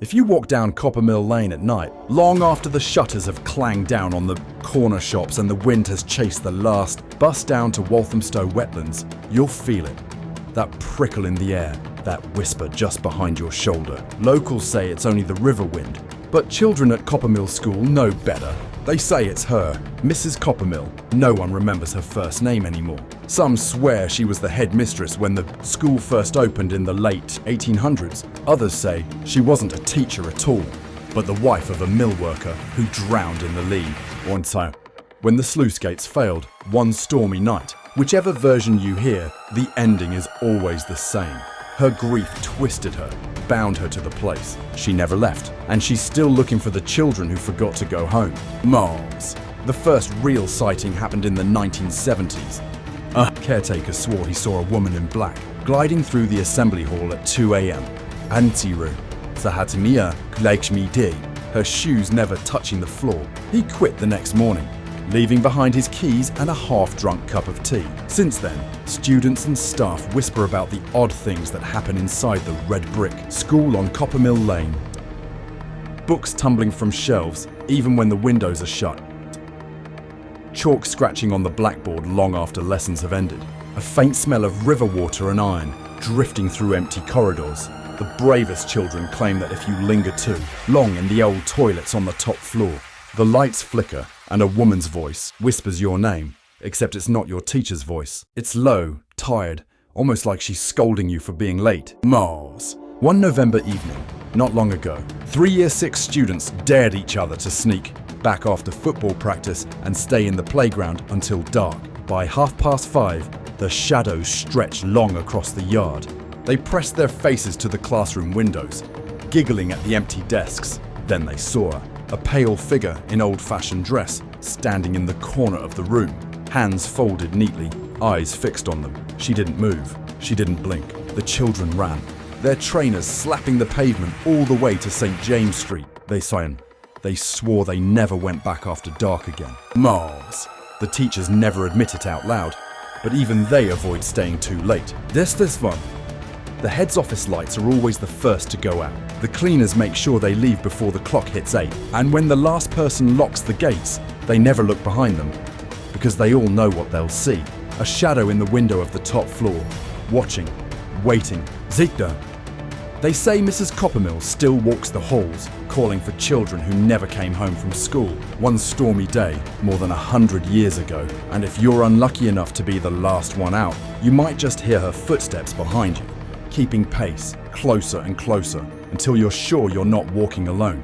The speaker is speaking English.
If you walk down Coppermill Lane at night, long after the shutters have clanged down on the corner shops and the wind has chased the last bus down to Walthamstow wetlands, you'll feel it. That prickle in the air, that whisper just behind your shoulder. Locals say it's only the river wind, but children at Coppermill School know better. They say it's her, Mrs. Coppermill. No one remembers her first name anymore. Some swear she was the headmistress when the school first opened in the late 1800s. Others say she wasn't a teacher at all, but the wife of a mill worker who drowned in the Lee. One time, when the sluice gates failed, one stormy night. Whichever version you hear, the ending is always the same. Her grief twisted her, bound her to the place. She never left, and she's still looking for the children who forgot to go home. Mars. The first real sighting happened in the 1970s. A caretaker swore he saw a woman in black gliding through the assembly hall at 2 a.m. Antiru. Sahatimia Glekshmi, her shoes never touching the floor. He quit the next morning, leaving behind his keys and a half-drunk cup of tea. Since then, students and staff whisper about the odd things that happen inside the red brick school on Coppermill Lane. Books tumbling from shelves, even when the windows are shut. Chalk scratching on the blackboard long after lessons have ended. A faint smell of river water and iron drifting through empty corridors. The bravest children claim that if you linger too long in the old toilets on the top floor, the lights flicker and a woman's voice whispers your name, except it's not your teacher's voice. It's low, tired, almost like she's scolding you for being late. Mars. One November evening, not long ago, 3 Year 6 students dared each other to sneak back after football practice and stay in the playground until dark. By 5:30, the shadows stretched long across the yard. They pressed their faces to the classroom windows, giggling at the empty desks. Then they saw her. A pale figure in old-fashioned dress, standing in the corner of the room, hands folded neatly, eyes fixed on them. She didn't move. She didn't blink. The children ran, their trainers slapping the pavement all the way to St. James Street. They swore they never went back after dark again. Mars. The teachers never admit it out loud, but even they avoid staying too late. This one. The head's office lights are always the first to go out. The cleaners make sure they leave before the clock hits 8. And when the last person locks the gates, they never look behind them, because they all know what they'll see. A shadow in the window of the top floor, watching, waiting. Zigda. They say Mrs. Coppermill still walks the halls, calling for children who never came home from school. One stormy day, more than 100 years ago, and if you're unlucky enough to be the last one out, you might just hear her footsteps behind you, keeping pace, closer and closer, until you're sure you're not walking alone.